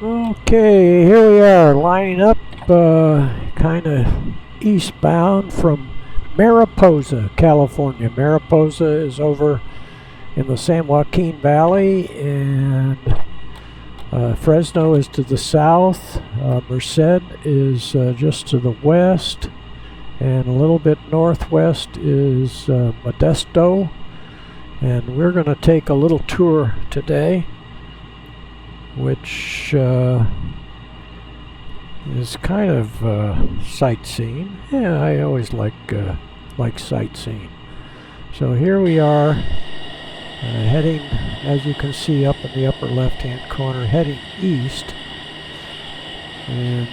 Okay, here we are lining up kind of eastbound from Mariposa, California. Mariposa is over in the San Joaquin Valley, and Fresno is to the south. Merced is just to the west, and a little bit northwest is Modesto. And we're going to take a little tour today, which is kind of sightseeing. Yeah, I always like sightseeing. So here we are, heading, as you can see up in the upper left-hand corner, heading east. And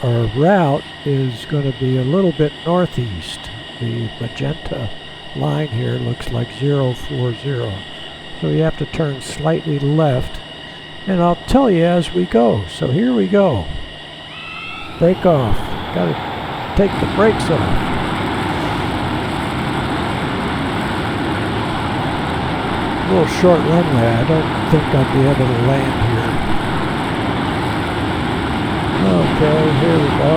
our route is going to be a little bit northeast. The magenta line here looks like 040. So you have to turn slightly left. And I'll tell you as we go. So here we go. Brake off. Gotta take the brakes off. A little short runway. I don't think I'll be able to land here. Okay, here we go.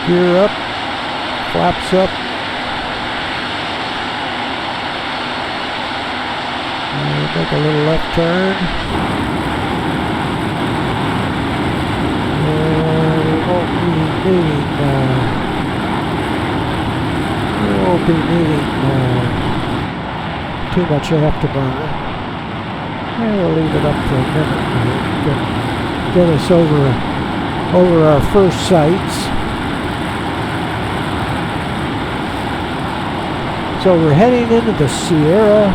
Gear up. Flaps up. Make a little left turn. We won't be needing too much afterburner. And we'll leave it up for a minute. Get us over our first sights. So we're heading into the Sierra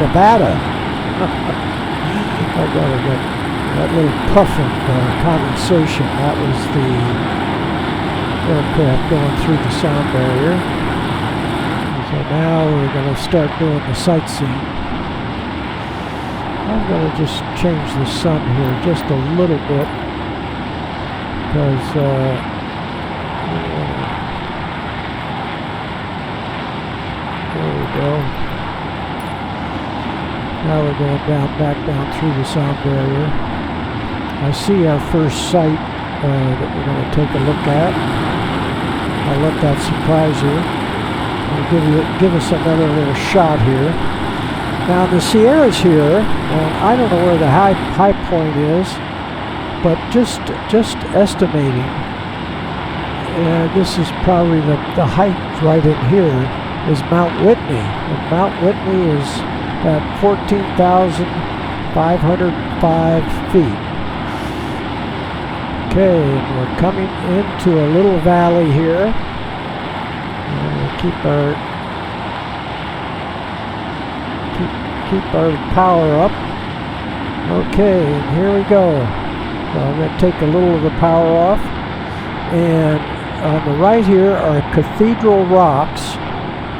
Nevada. I got that little puff of condensation. That was the aircraft going through the sound barrier. So now we're going to start doing the sightseeing. I'm going to just change the sun here just a little bit because there we go. Now we're going back down through the sound barrier. I see our first sight that we're going to take a look at. I'll let that surprise you. I'll give us another little shot here. Now the Sierra's here, and I don't know where the high point is, but just estimating, this is probably the height right in here is Mount Whitney. And Mount Whitney is at 14,505 feet. Okay, and we're coming into a little valley here. Keep our power up. Okay, and here we go. So I'm going to take a little of the power off. And on the right here are Cathedral Rocks.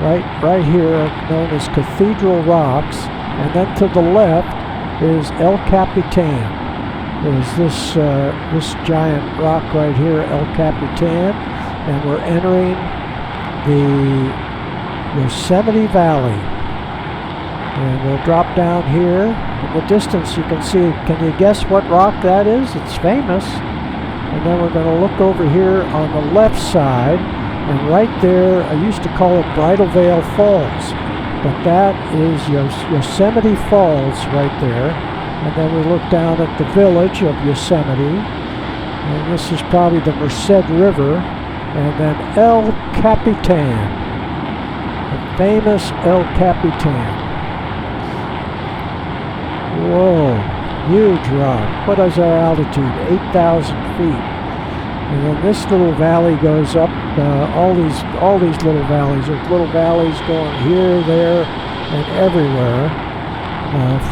Right here are known as Cathedral Rocks, and then to the left is El Capitan. There's this giant rock right here, El Capitan, and we're entering the Yosemite Valley. And we'll drop down here. In the distance you can see, can you guess what rock that is? It's famous. And then we're going to look over here on the left side. And right there, I used to call it Bridal Veil Falls, but that is Yosemite Falls right there. And then we look down at the village of Yosemite, and this is probably the Merced River, and then El Capitan, the famous El Capitan. Whoa, huge rock. What is our altitude? 8,000 feet. And then this little valley goes up, all these little valleys. There's little valleys going here, there, and everywhere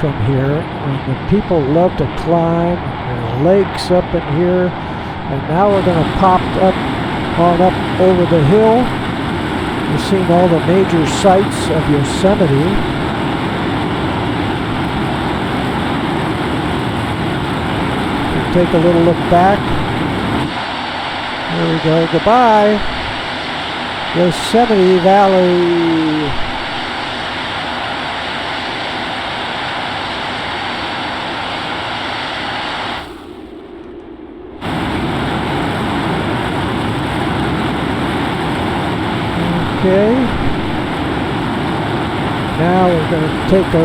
from here. And the people love to climb. There are lakes up in here. And now we're going to pop up over the hill. You've seen all the major sights of Yosemite. We'll take a little look back. There we go. Goodbye. Yosemite Valley. Okay. Now we're going to take a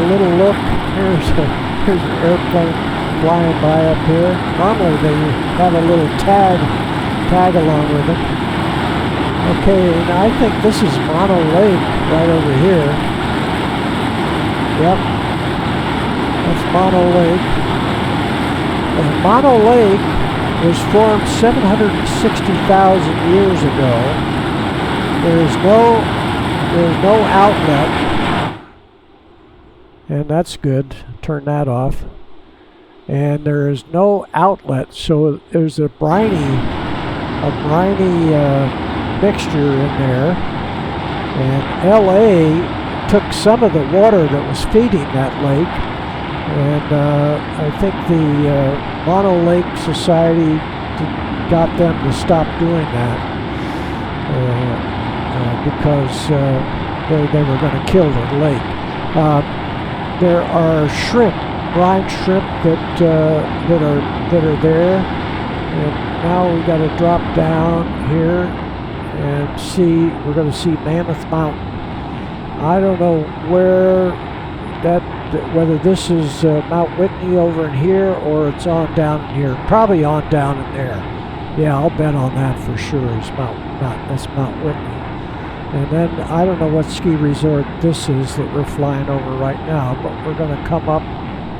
little look. Here's an airplane flying by up here. Normally they have a little tag along with it. Okay, and I think this is Mono Lake right over here. Yep, that's Mono Lake. And Mono Lake was formed 760,000 years ago. There's no outlet, and that's good. Turn that off. And there is no outlet, so there's a briny mixture in there. And LA took some of the water that was feeding that lake, and I think the Mono Lake Society got them to stop doing that. Because they were going to kill the lake. There are shrimp, brine shrimp that are there, and now we got to drop down here and see. We're going to see Mammoth Mountain. I don't know whether this is Mount Whitney over in here or it's on down in here. Probably on down in there. Yeah, I'll bet on that for sure. That's Mount Whitney. And then I don't know what ski resort this is that we're flying over right now, but we're going to come up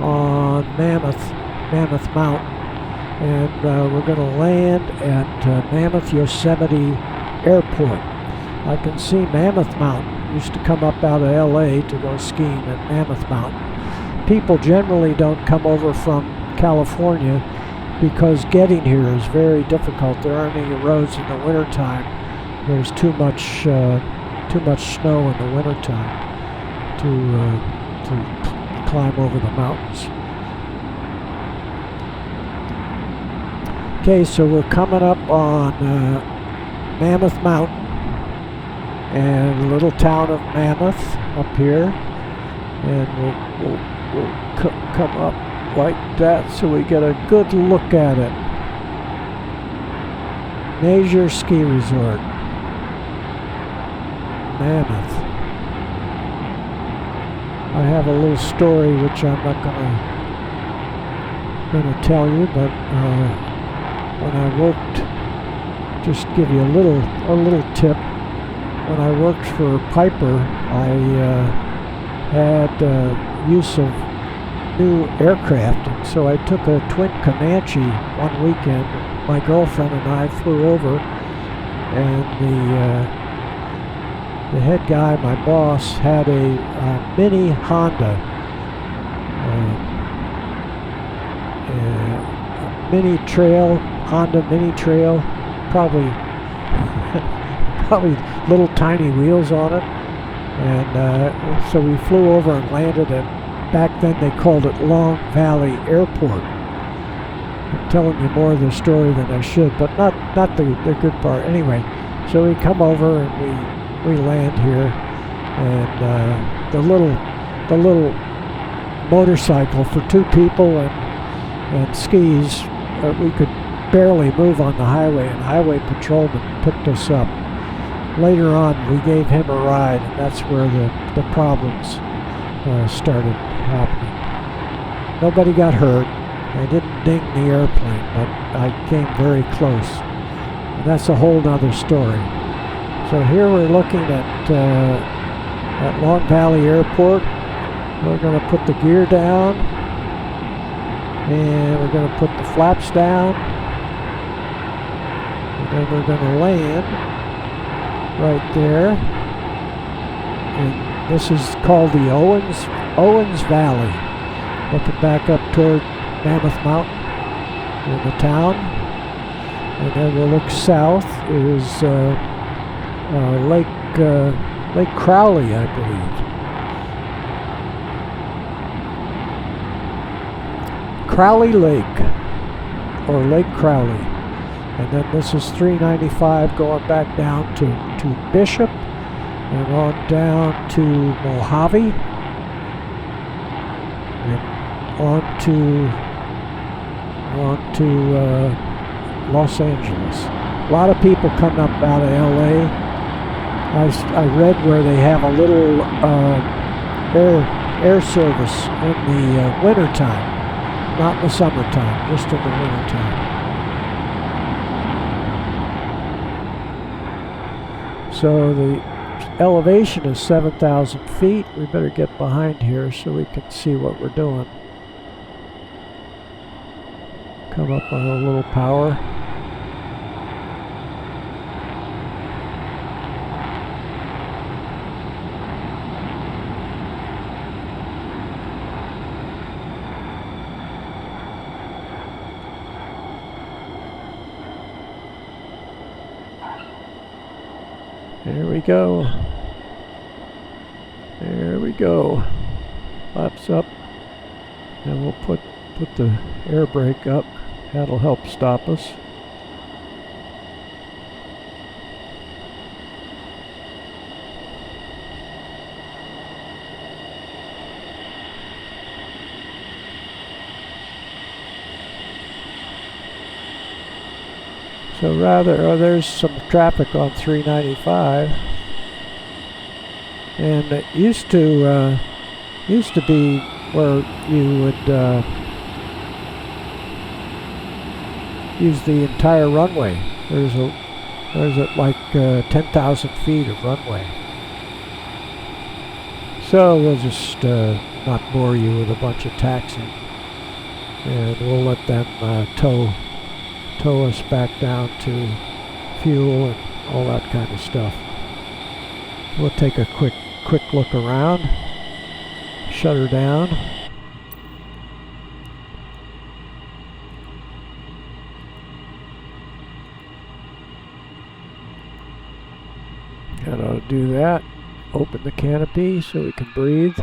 on Mammoth Mountain, and we're going to land at Mammoth Yosemite Airport. I can see Mammoth Mountain. Used to come up out of LA to go skiing at Mammoth Mountain. People generally don't come over from California because getting here is very difficult. There aren't any roads in the wintertime. There's too much snow in the wintertime to climb over the mountains. Okay, so we're coming up on Mammoth Mountain and the little town of Mammoth up here, and we'll come up like that so we get a good look at it. Major ski resort. Mammoth. I have a little story which I'm not gonna tell you, but when I worked, just give you a little tip. When I worked for Piper, I had use of new aircraft, and so I took a twin Comanche one weekend. My girlfriend and I flew over, and the head guy, my boss, had a mini Honda, Honda mini trail, probably little tiny wheels on it, and so we flew over and landed at, back then they called it Long Valley Airport. I'm telling you more of the story than I should, but not the good part. Anyway, so we come over and we land here, and the little motorcycle for two people and skis, we could barely move on the highway, and highway patrolman picked us up. Later on, we gave him a ride, and that's where the problems started happening. Nobody got hurt. I didn't ding the airplane, but I came very close. And that's a whole nother story. So here we're looking at Long Valley Airport. We're going to put the gear down, and we're going to put the flaps down, and then we're going to land right there. And this is called the Owens Valley. Looking back up toward Mammoth Mountain in the town, and then we'll look south is Lake Crowley, I believe. Crowley Lake, or Lake Crowley. And then this is 395 going back down to Bishop and on down to Mojave and on to Los Angeles. A lot of people coming up out of LA. I read where they have a little air service in the wintertime, not in the summertime, just in the wintertime. So the elevation is 7,000 feet. We better get behind here so we can see what we're doing. Come up on a little power. There we go. There we go. Flaps up. And we'll put the air brake up. That'll help stop us. So there's some traffic on 395, and it used to be where you would use the entire runway. There's like 10,000 feet of runway. So we'll just not bore you with a bunch of taxiing, and we'll let them tow us back down to fuel and all that kind of stuff. We'll take a quick look around, shut her down. Got to do that. Open the canopy so we can breathe.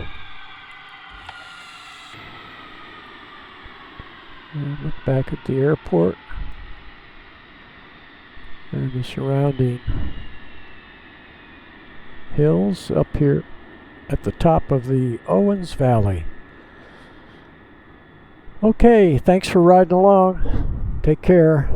And look back at the airport and the surrounding hills up here at the top of the Owens Valley. Okay, thanks for riding along. Take care.